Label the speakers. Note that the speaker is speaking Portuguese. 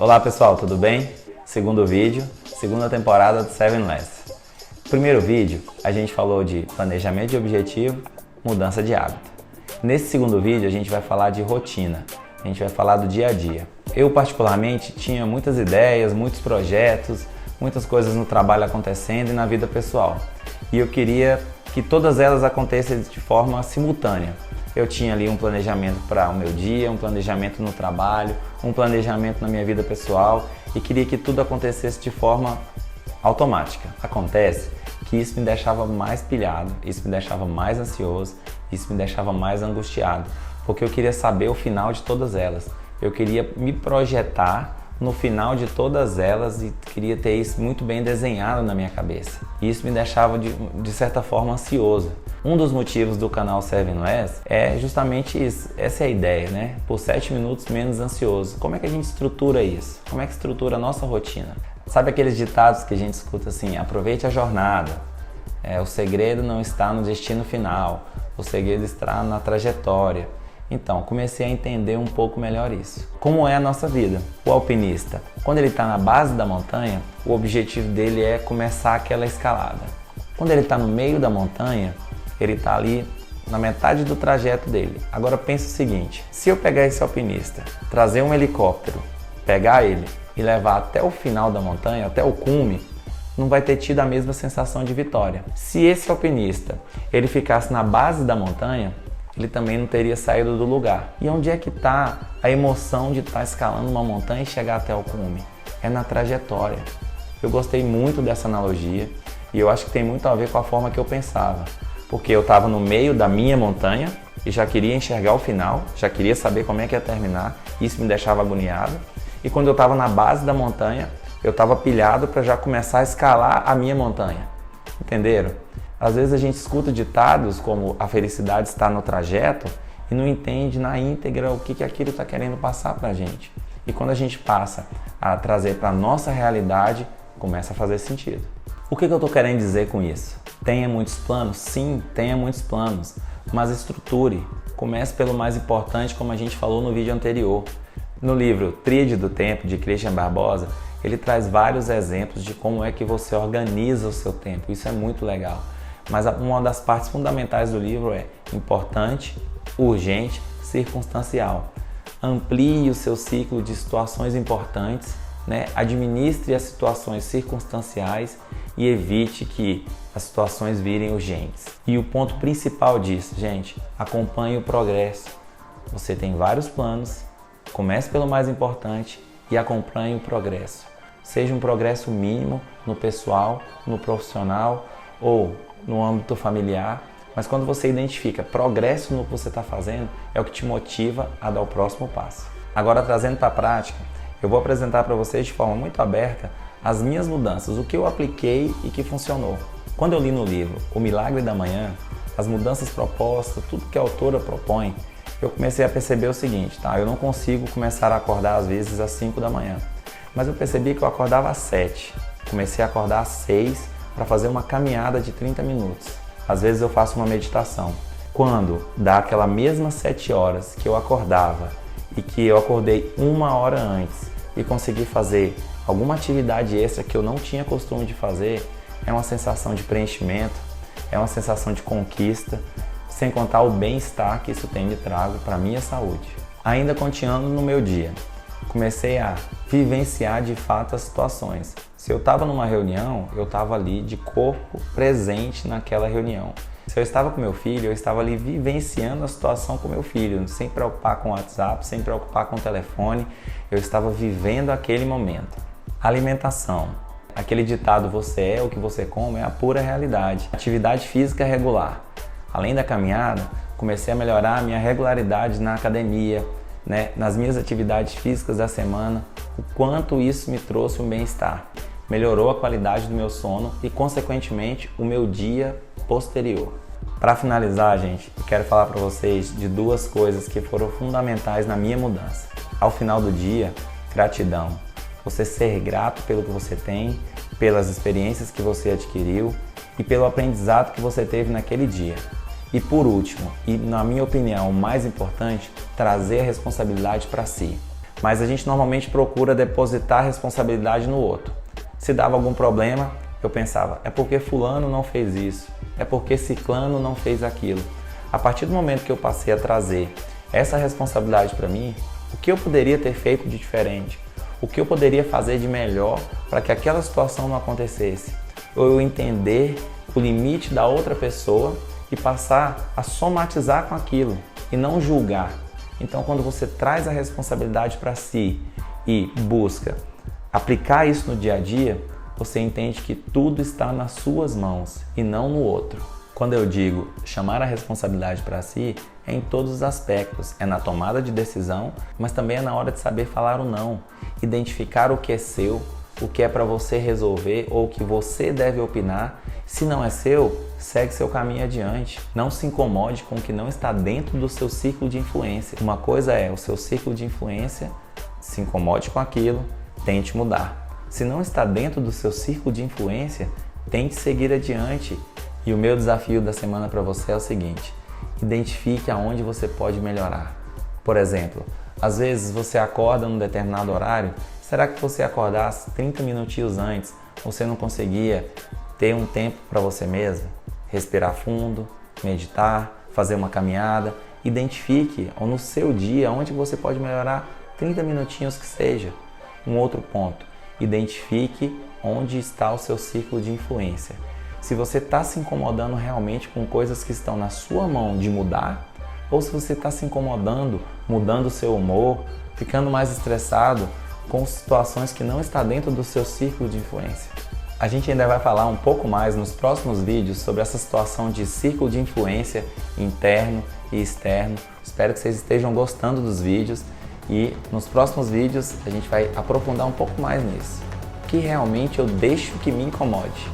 Speaker 1: Olá pessoal, tudo bem? Segundo vídeo, segunda temporada do Seven Less. No primeiro vídeo, a gente falou de planejamento de objetivo, mudança de hábito. Nesse segundo vídeo, a gente vai falar de rotina, a gente vai falar do dia a dia. Eu, particularmente, tinha muitas ideias, muitos projetos, muitas coisas no trabalho acontecendo e na vida pessoal. E eu queria que todas elas acontecessem de forma simultânea. Eu tinha ali um planejamento para o meu dia, um planejamento no trabalho, um planejamento na minha vida pessoal e queria que tudo acontecesse de forma automática. Acontece que isso me deixava mais pilhado, isso me deixava mais ansioso, isso me deixava mais angustiado, porque eu queria saber o final de todas elas. Eu queria me projetar no final de todas elas e queria ter isso muito bem desenhado na minha cabeça. E isso me deixava de certa forma ansioso. Um dos motivos do canal Seven Less é justamente isso, essa é a ideia, né? Por 7 minutos menos ansioso. Como é que a gente estrutura isso? Como é que estrutura a nossa rotina? Sabe aqueles ditados que a gente escuta assim, aproveite a jornada, o segredo não está no destino final, o segredo está na trajetória. Então, comecei a entender um pouco melhor isso. Como é a nossa vida? O alpinista, quando ele está na base da montanha, o objetivo dele é começar aquela escalada. Quando ele está no meio da montanha, ele está ali na metade do trajeto dele. Agora pensa o seguinte, se eu pegar esse alpinista, trazer um helicóptero, pegar ele e levar até o final da montanha, até o cume, não vai ter tido a mesma sensação de vitória. Se esse alpinista ele ficasse na base da montanha, ele também não teria saído do lugar. E onde é que está a emoção de estar escalando uma montanha e chegar até o cume? É na trajetória. Eu gostei muito dessa analogia e eu acho que tem muito a ver com a forma que eu pensava. Porque eu estava no meio da minha montanha e já queria enxergar o final, já queria saber como é que ia terminar, isso me deixava agoniado. E quando eu estava na base da montanha, eu estava pilhado para já começar a escalar a minha montanha. Entenderam? Às vezes a gente escuta ditados como a felicidade está no trajeto e não entende na íntegra o que aquilo está querendo passar para a gente. E quando a gente passa a trazer para a nossa realidade, começa a fazer sentido. O que eu estou querendo dizer com isso? Tenha muitos planos? Sim, tenha muitos planos, mas estruture. Comece pelo mais importante, como a gente falou no vídeo anterior. No livro Tríade do Tempo, de Christian Barbosa, ele traz vários exemplos de como é que você organiza o seu tempo. Isso é muito legal. Mas uma das partes fundamentais do livro é importante, urgente, circunstancial. Amplie o seu ciclo de situações importantes, né? Administre as situações circunstanciais e evite que as situações virem urgentes. E o ponto principal disso, gente, acompanhe o progresso. Você tem vários planos, comece pelo mais importante e acompanhe o progresso. Seja um progresso mínimo no pessoal, no profissional ou no âmbito familiar, mas quando você identifica progresso no que você está fazendo, é o que te motiva a dar o próximo passo. Agora, trazendo para a prática, eu vou apresentar para vocês de forma muito aberta as minhas mudanças, o que eu apliquei e que funcionou. Quando eu li no livro O Milagre da Manhã, as mudanças propostas, tudo que a autora propõe, eu comecei a perceber o seguinte, tá? Eu não consigo começar a acordar às vezes às 5 da manhã, mas eu percebi que eu acordava às 7, comecei a acordar às 6 para fazer uma caminhada de 30 minutos. Às vezes eu faço uma meditação. Quando dá aquela mesma 7 horas que eu acordava e que eu acordei 1 hora antes e consegui fazer alguma atividade extra que eu não tinha costume de fazer, é uma sensação de preenchimento, é uma sensação de conquista, sem contar o bem-estar que isso tem me trago para a minha saúde. Ainda continuando no meu dia, comecei a vivenciar de fato as situações. Se eu estava numa reunião, eu estava ali de corpo presente naquela reunião. Se eu estava com meu filho, eu estava ali vivenciando a situação com meu filho, sem preocupar com o WhatsApp, sem preocupar com o telefone, eu estava vivendo aquele momento. Alimentação. Aquele ditado, você é o que você come, é a pura realidade. Atividade física regular. Além da caminhada, comecei a melhorar a minha regularidade na academia, né, nas minhas atividades físicas da semana, o quanto isso me trouxe um bem-estar. Melhorou a qualidade do meu sono e, consequentemente, o meu dia posterior. Para finalizar, gente, eu quero falar para vocês de 2 coisas que foram fundamentais na minha mudança. Ao final do dia, gratidão. Você ser grato pelo que você tem, pelas experiências que você adquiriu e pelo aprendizado que você teve naquele dia. E por último, e na minha opinião o mais importante, trazer a responsabilidade para si. mas a gente normalmente procura depositar a responsabilidade no outro. Se dava algum problema, eu pensava, é porque fulano não fez isso, é porque ciclano não fez aquilo. A partir do momento que eu passei a trazer essa responsabilidade para mim, o que eu poderia ter feito de diferente? O que eu poderia fazer de melhor para que aquela situação não acontecesse? Ou eu entender o limite da outra pessoa e passar a somatizar com aquilo e não julgar. Então, quando você traz a responsabilidade para si e busca aplicar isso no dia a dia, você entende que tudo está nas suas mãos e não no outro. Quando eu digo chamar a responsabilidade para si, é em todos os aspectos. É na tomada de decisão, mas também é na hora de saber falar o não. Identificar o que é seu, o que é para você resolver ou o que você deve opinar. Se não é seu, segue seu caminho adiante. Não se incomode com o que não está dentro do seu círculo de influência. Uma coisa é o seu círculo de influência, se incomode com aquilo, tente mudar. Se não está dentro do seu círculo de influência, tente seguir adiante. E o meu desafio da semana para você é o seguinte: identifique aonde você pode melhorar. Por exemplo, às vezes você acorda num determinado horário, será que você acordasse 30 minutinhos antes, você não conseguia ter um tempo para você mesmo? Respirar fundo, meditar, fazer uma caminhada. Identifique no seu dia onde você pode melhorar 30 minutinhos que seja. Um outro ponto, identifique onde está o seu círculo de influência. Se você está se incomodando realmente com coisas que estão na sua mão de mudar, ou se você está se incomodando, mudando o seu humor, ficando mais estressado com situações que não estão dentro do seu círculo de influência. A gente ainda vai falar um pouco mais nos próximos vídeos sobre essa situação de círculo de influência interno e externo. Espero que vocês estejam gostando dos vídeos e nos próximos vídeos a gente vai aprofundar um pouco mais nisso. O que realmente eu deixo que me incomode.